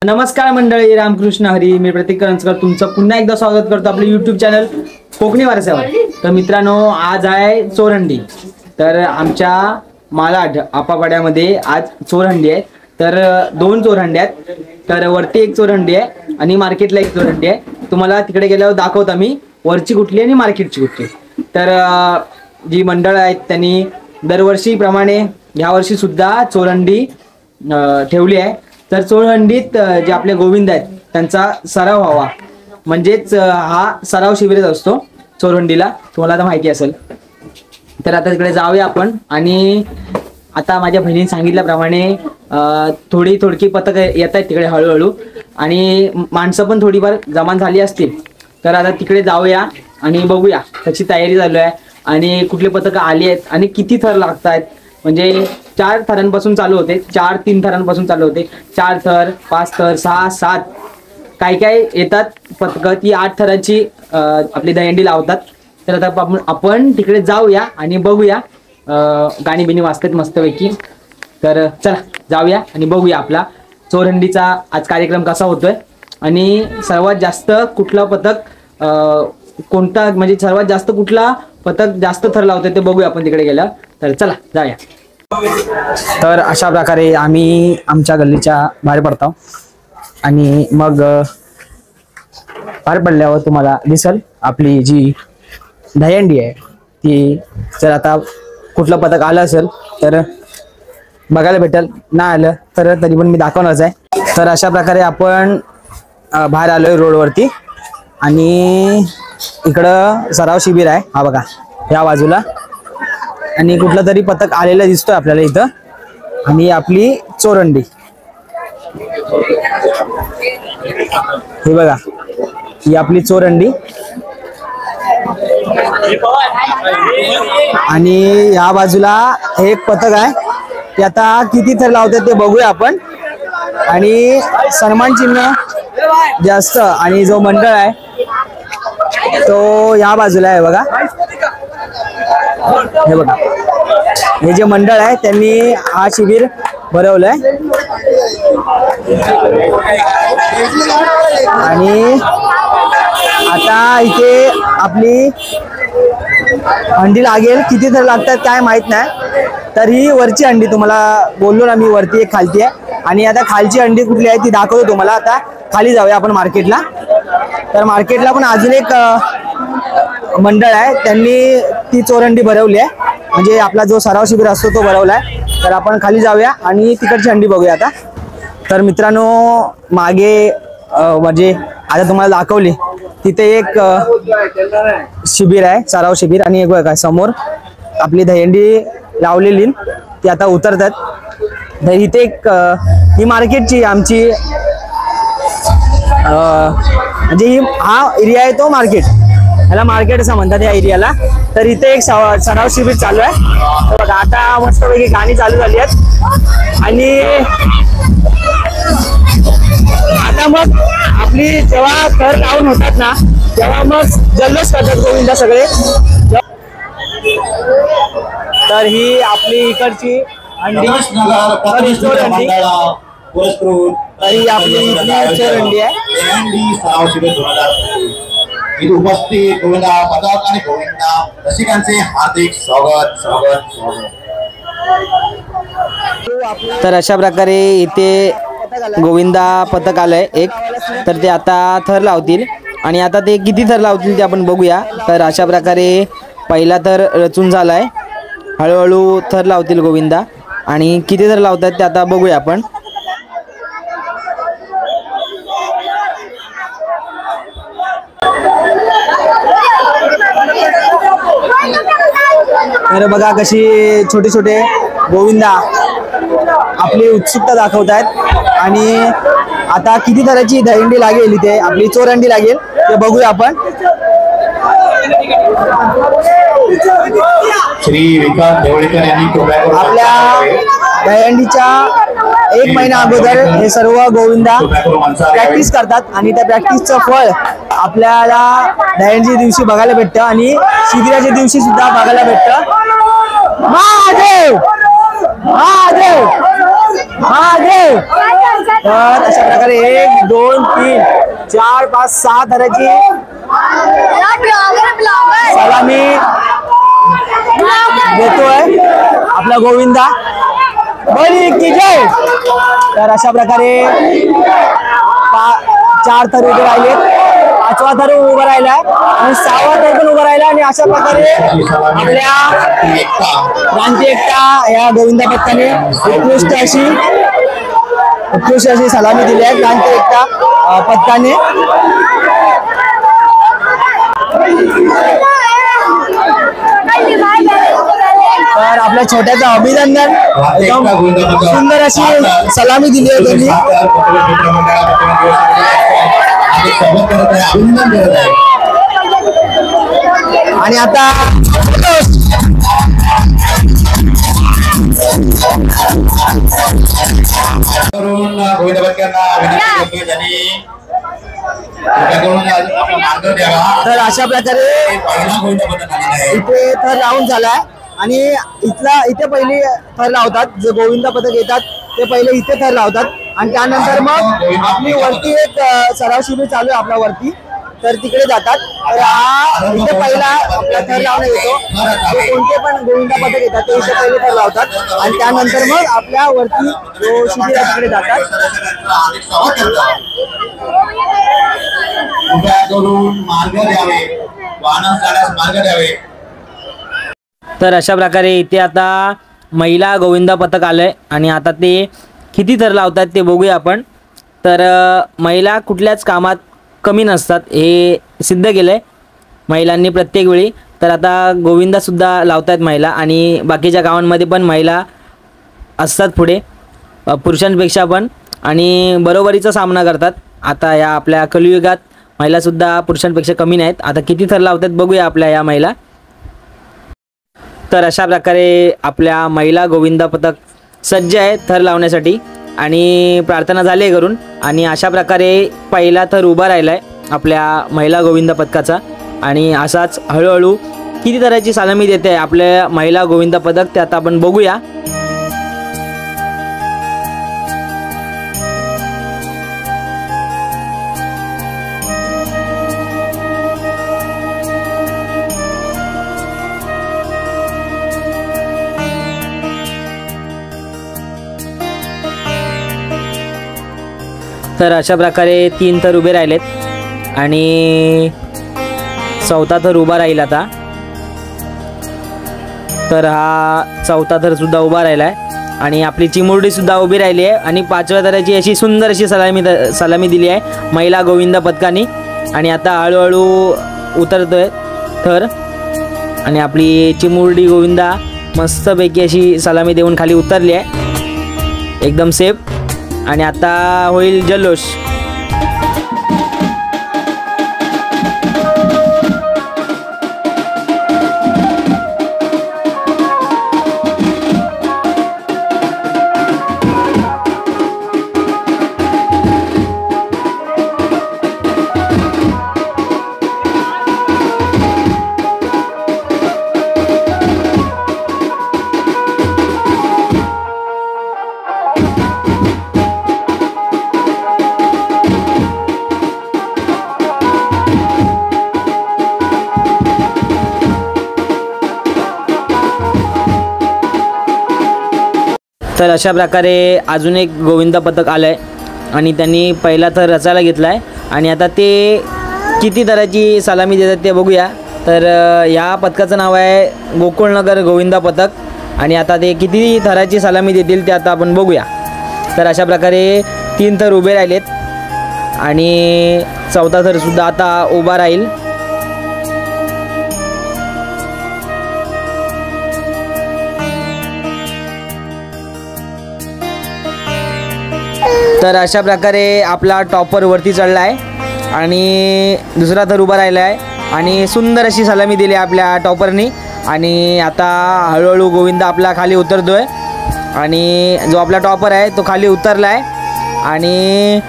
नमस्कार मंडळी, रामकृष्ण हरी. मी प्रतीक करंजकर तुमचं पुन्हा एकदा स्वागत करतो आपले YouTube चॅनल कोकणी वारसावर. तर मित्रांनो, आज आहे चोरहंडी. तर आमच्या मालाड आपापाड्यामध्ये आज चोरहंडी आहे. तर दोन चोरहंडी आहेत. तर वरती एक चोरहंडी आहे आणि मार्केटला एक चोरहंडी आहे. तुम्हाला तिकडे गेल्यावर दाखवतो मी वरची कुठली आणि मार्केटची कुठली. तर जी मंडळ आहेत त्यांनी दरवर्षीप्रमाणे यावर्षी सुद्धा चोरहंडी ठेवली आहे. तर चोरहंडीत जे आपले गोविंद आहेत त्यांचा सराव व्हावा, म्हणजेच हा सराव शिबिरच असतो चोरहंडीला, तुम्हाला आता माहिती असेल. तर आता तिकडे जाऊया आपण. आणि आता माझ्या बहिणीने सांगितल्याप्रमाणे थोडकी पथक येत आहेत तिकडे हळूहळू, आणि माणसं पण थोडीफार जमा झाली असतील. तर आता तिकडे जाऊया आणि बघूया त्याची तयारी चालू आहे आणि कुठले पथकं आली आहेत आणि किती थर लागत आहेत. म्हणजे 4 थरांपासून चालू होते, 3 थरांपासून चालू होते. 4 थर, 5 थर, 6, 7 काय काय येतात पथकं. ती 8 थरांची आपली दहीहंडी लावतात. तर आता आपण तिकडे जाऊया आणि बघूया. गाणी बिणी वाजतात मस्तपैकी. तर चला जाऊया आणि बघूया आपला चोरहंडीचा आज कार्यक्रम कसा होतोय आणि सर्वात जास्त कुठला पथक कोणता, म्हणजे सर्वात जास्त कुठला पथक जास्त थर लावतोय ते बघूया आपण तिकडे गेल्यावर. तर चला जाऊया. तर अशा प्रकारे आम्ही आमच्या गल्लीच्या बाहेर पडतो आणि मग बाहेर पडल्यावर तुम्हाला दिसल आपली जी दहीहंडी आहे ती. जर आता कुठलं पथक आलं असेल तर बघायला भेटेल, नाही आलं तर तरी पण मी दाखवणारच आहे. तर अशा प्रकारे आपण बाहेर आलोय रोडवरती आणि इकडं सराव शिबिर आहे, हा बघा या बाजूला. आणि कुठलं तरी पथक आलेलं दिसतोय आपल्याला इथं. आणि आपली चोरहंडी हे बघा, ही आपली चोरहंडी. आणि या बाजूला एक पथक आहे, ते आता किती थर लावतात ते बघूया आपण. आणि सन्मान चिन्ह जास्त आणि जो मंडळ आहे तो या बाजूला आहे बघा. हे बघा, हे जे मंडळ आहे त्यांनी हा शिबिर भरवलाय. आणि आता इथे आपली हंडी लागेल, किती थर लागतात काय माहित नाही. तर ही वरची हंडी, तुम्हाला बोललो ना मी वरती एक खालती आहे. आणि आता खालची हंडी कुठली आहे ती दाखवतो तुम्हाला. आता खाली जाऊया आपण मार्केटला. तर मार्केटला पण अजून एक मंडळ आहे, त्यांनी ती चोरहंडी भरवली आहे, म्हणजे आपला जो सराव शिबिर असतो तो भरवलाय. तर आपण खाली जाऊया आणि तिकडची हंडी बघूया आता. तर मित्रांनो, मागे म्हणजे आता तुम्हाला दाखवली तिथे एक शिबिर आहे, सराव शिबिर. आणि एक बघा समोर आपली दहीहंडी लावलेली ती आता उतरतात. तर इथे एक ही मार्केटची आमची म्हणजे हा एरिया आहे तो मार्केट, याला मार्केट असं म्हणतात या एरियाला. तर इथे एक सराव शिबिर चालू आहे बघा. आता मस्तपैकी गाणी चालू झाली आहेत. आणि आता मग आपली जेव्हा थर लावून होतात ना तेव्हा मग जल्लोष करतात गोविंदा सगळे. तर ही आपली इकडची हंडी, चोरहंडी. तर ही आपली चोरहंडी आहे. उपस्थित गोविंदा पथक आणि गोविंदा रसिकांचे हार्दिक स्वागत स्वागत स्वागत. तर अशा प्रकारे इथे गोविंदा पथक आलंय एक. तर ते आता थर लावतील आणि आता ते किती थर लावतील ते आपण बघूया. तर अशा प्रकारे पहिला थर रचून झालाय, हळूहळू थर लावतील गोविंदा. आणि किती थर लावतात ते आता बघूया आपण. तर बघा कशी छोटे छोटे गोविंदा आपली उत्सुकता दाखवत आहेत. आणि आता किती तऱ्हाची दहीहंडी लागेल, इथे आपली चोरहंडी लागेल ते बघूया आपण. श्री विकास देवळीकर यांनी आपल्या दहीहंडीच्या 1 महिना अगोदर हे सर्व गोविंदा प्रॅक्टिस करतात आणि त्या प्रॅक्टिसचं फळ आपल्याला दहीहंडी दिवशी बघायला भेटतं आणि शिबिराच्या दिवशी सुद्धा बघायला भेटतं. महादेव महादेव तर अशा प्रकारे 1 2 3 4 5 6 थराची सलामी देतोय आपला गोविंदा बळी की जय। तर अशा प्रकारे 4 थर उभे राहिले, 5वा थर उभा राहिला आणि 6वा थर पण उभा राहिला आणि अशा प्रकारे आपल्या क्रांती एकता या गोविंदा पथकाने उत्कृष्ट अशी सलामी दिली आहे क्रांती एकता पथकाने। तर आपल्या छोट्याचं अभिनंदन, एकदम सुंदर अशी सलामी दिली आहे त्यांनी। आणि आता गोविंद पथकांना विनंती करतोय त्यांनी मार्ग द्यावा। तर अशा प्रकारे पहिला गोविंद पथक आलेला आहे। इथे थर लावून झालाय आणि इथे पहिले थर लावतात, जे गोविंदा पथक येतात ते पहिले इथे थर लावतात आणि त्यानंतर मग आपली वरती एक सराव शिबिर चालू आहे आपल्या वरती, तर तिकडे जातात। तर हा इथे पहिला आपला थर लावण्यात येतो, जे कोणते पण गोविंदा पथक येतात ते इथे पहिले थर लावतात आणि त्यानंतर मग आपल्या वरती जो शिबिर आहे तिकडे जातात। मार्ग द्यावे, वाहन जाण्यास मार्ग द्यावे। तर अशा प्रकारे इथे आता महिला गोविंदा पथक आलंय आणि आता ते किती थर लावतात ते बघूया आपण। तर महिला कुठल्याच कामात कमी नसतात हे सिद्ध केलंय महिलांनी प्रत्येक वेळी। तर आता गोविंदासुद्धा लावतात महिला आणि बाकीच्या गावांमध्ये पण महिला असतात पुढे पुरुषांपेक्षा पण, आणि बरोबरीचा सामना करतात। आता या आपल्या कलियुगात महिलासुद्धा पुरुषांपेक्षा कमी नाहीत। आता किती थर लावतात बघूया आपल्या या महिला। तर अशा प्रकारे आपल्या महिला गोविंदा पथक सज्ज आहे थर लावण्यासाठी आणि प्रार्थना झाली आहे करून, आणि अशा प्रकारे पहिला थर उभा राहिला आहे आपल्या महिला गोविंदा पथकाचा आणि असाच हळूहळू किती थराची सलामी देते आपल्या महिला गोविंदा पथक ते आता आपण बघूया। तर अशा प्रकारे 3 थर उभे राहिलेत आणि 4था थर उभा राहील आता। तर हा 4था थर सुद्धा उभा राहिला आहे आणि आपली चिमुरडी सुद्धा उभी राहिली आहे आणि 5व्या थराची अशी सुंदर अशी सलामी दिली आहे महिला गोविंदा पथकाने। आणि आता हळूहळू उतरतोय थर आणि आपली चिमुरडी गोविंदा मस्तपैकी अशी सलामी देऊन खाली उतरली आहे एकदम सेफ। आणि आता होईल जल्लोष। तर अशा प्रकारे अजून एक गोविंदा पथक आलं आहे आणि त्यांनी पहिला थर रचायला घेतला आहे आणि आता ते किती थराची सलामी देतात ते बघूया। तर ह्या पथकाचं नाव आहे गोकुळनगर गोविंदा पथक आणि आता ते किती थराची सलामी देतील ते आता आपण बघूया। तर अशा प्रकारे 3 थर उभे राहिलेत आणि 4था थरसुद्धा आता उभा राहील। तर अशा प्रकारे आपला टॉपर वरती चढला आहे आणि दुसरा थर उभा राहिला आहे आणि सुंदर अशी सलामी दिली आपल्या टॉपरनी। आणि आता हळूहळू गोविंदा आपला खाली उतरतोय आणि जो आपला टॉपर आहे तो खाली उतरला आहे आणि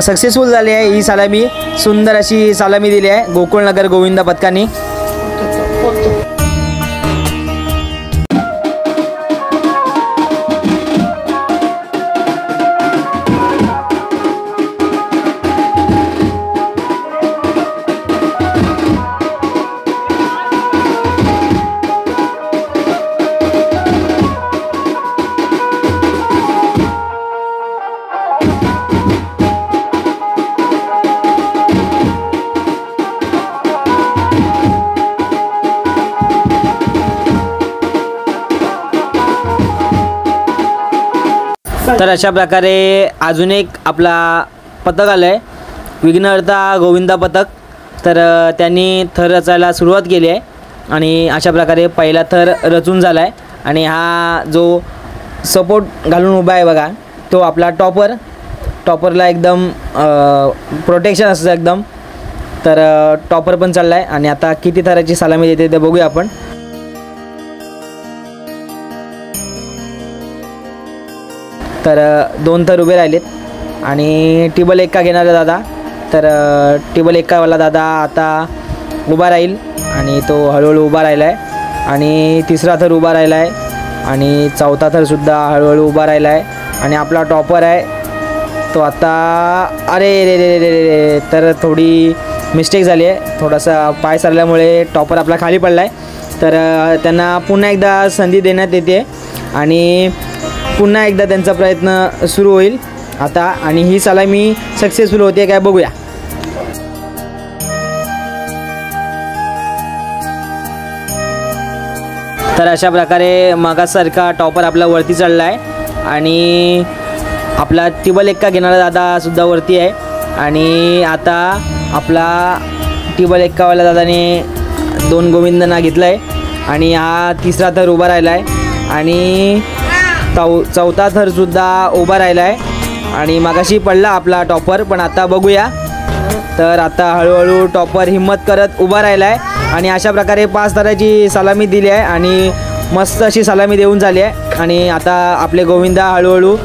सक्सेसफुल झाली आहे ही सलामी। सुंदर अशी सलामी दिली आहे गोकुळनगर गोविंदा पथकाने। तर अशा प्रकारे अजून एक आपला पथक आलं आहे, विघ्नहर्ता गोविंदा पथक. तर त्यांनी थर रचायला सुरुवात केली आहे आणि अशा प्रकारे पहिला थर रचून झाला आहे. आणि हा जो सपोर्ट घालून उभा आहे बघा, तो आपला टॉपरला एकदम प्रोटेक्शन असतं एकदम. तर टॉपर पण चालला आहे आणि आता किती थराची सलामी देते ते बघूया आपण. तर 2 थर उभे राहिलेत आणि टेबल 1 घेणारा दादा. तर टेबल 1वाला दादा आता उभा राहील आणि तो हळूहळू उभा राहिला आहे. आणि 3रा थर उभा राहिला आहे आणि 4था थरसुद्धा हळूहळू उभा राहिला आहे. आणि आपला टॉपर आहे तो आता अरे रे रे रे रे तर थोडी मिस्टेक झाली आहे, थोडासा पाय सरल्यामुळे टॉपर आपला खाली पडला आहे. तर त्यांना पुन्हा एकदा संधी देण्यात येते आणि पुन्हा एकदा त्यांचा प्रयत्न सुरू होईल आता. आणि ही सलामी सक्सेसफुल होते काय बघूया. तर अशा प्रकारे मगासारखा टॉपर आपला वरती चढला आहे आणि आपला टेबल 1 घेणारा दादासुद्धा वरती आहे. आणि आता आपला टेबल 1वाल्या दादाने 2 गोविंदांना घेतला आहे आणि हा 3रा थर उभा राहिला आहे आणि 4था थरसुद्धा उभा राहिला आहे. आणि मगाशी पडला आपला टॉपर, पण आता बघूया. तर आता हळूहळू टॉपर हिम्मत करत उभा राहिला आहे आणि अशा प्रकारे 5 थराची सलामी दिली आहे आणि मस्त अशी सलामी देऊन झाली आहे. आणि आता आपले गोविंदा हळूहळू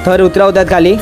थर उतरवतात खाली.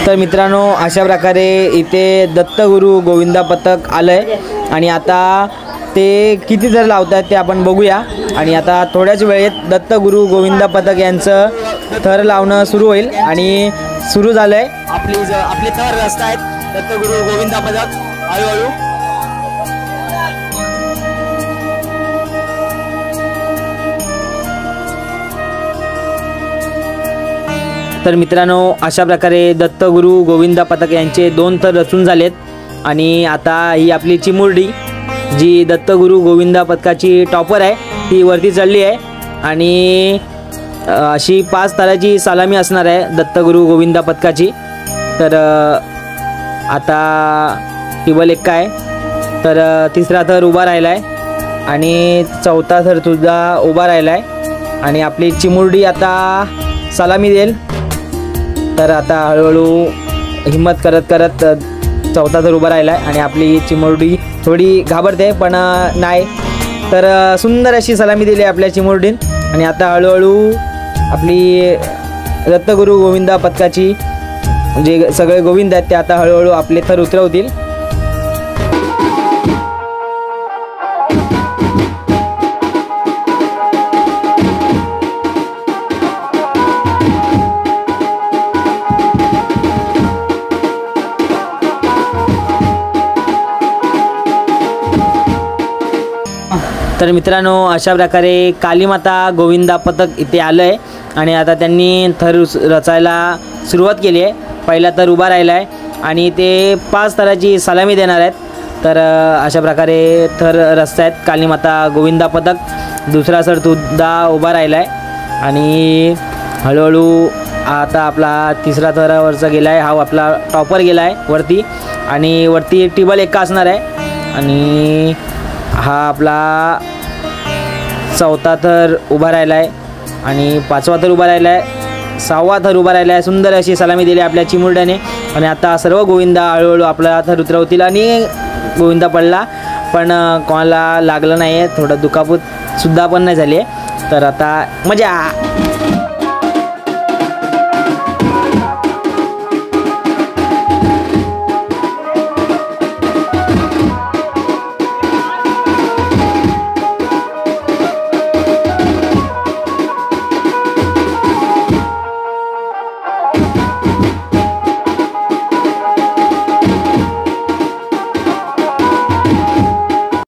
तर मित्रांनो अशा प्रकारे इथे दत्तगुरू गोविंदा पथक आलं आहे आणि आता ते किती थर लावतात ते आपण बघूया. आणि आता थोड्याच वेळेत दत्तगुरू गोविंदा पथक यांचं थर लावणं सुरू होईल आणि सुरू झालं आहे. आपले थर रचत आहेत दत्तगुरू गोविंदा पथक हळूहळू. तर मित्रांनो अशा प्रकारे दत्तगुरू गोविंदा पथक यांचे 2 थर रचून झालेत आणि आता ही आपली चिमुरडी जी दत्तगुरू गोविंदा पथकाची टॉपर आहे ती वरती चढली आहे. आणि अशी 5 थराची सलामी असणार आहे दत्तगुरू गोविंदा पथकाची. तर आता टेबल 1 आहे, तर 3रा थर उभा राहिला आहे आणि 4था थरसुद्धा उभा राहिला आहे. आणि आपली चिमुरडी आता सलामी देईल. तर आता हळूहळू हिम्मत करत करत 4था थर उभा राहिला आहे आणि आपली चिमुरडी थोडी घाबरते पण नाही. तर सुंदर अशी सलामी दिली आहे आपल्या चिमुरडीन. आणि आता हळूहळू आपली दत्तगुरू गोविंदा पथकाची जे सगळे गोविंद आहेत ते आता हळूहळू आपले थर उतरवतील. तर मित्रांनो अशा प्रकारे कालीमाता गोविंदा पथक इथे आलं आहे आणि आता त्यांनी थर रचायला सुरुवात केली आहे. पहिला थर उभा राहिला आहे आणि ते 5 थराची सलामी देणार आहेत. तर अशा प्रकारे थर रचत आहेत कालीमाता गोविंदा पथक. 2रा थरसुद्धा उभा राहिला आहे आणि हळूहळू आता आपला 3रा थरावरचा गेला आहे. हा आपला टॉपर गेला आहे वरती आणि वरती टेबल 1 असणार आहे. आणि हा आपला 4था थर उभा राहिला आहे आणि 5वा थर उभा राहिला आहे, 6वा थर उभा राहिला आहे. सुंदर अशी सलामी दिली आपल्या चिमुरड्याने. आणि आता सर्व गोविंदा हळूहळू आपला थर उतरवतील. आणि गोविंदा पडला पण कोणाला लागलं नाही आहे, थोडं दुखापतसुद्धा पण नाही झाली आहे. तर आता मजा.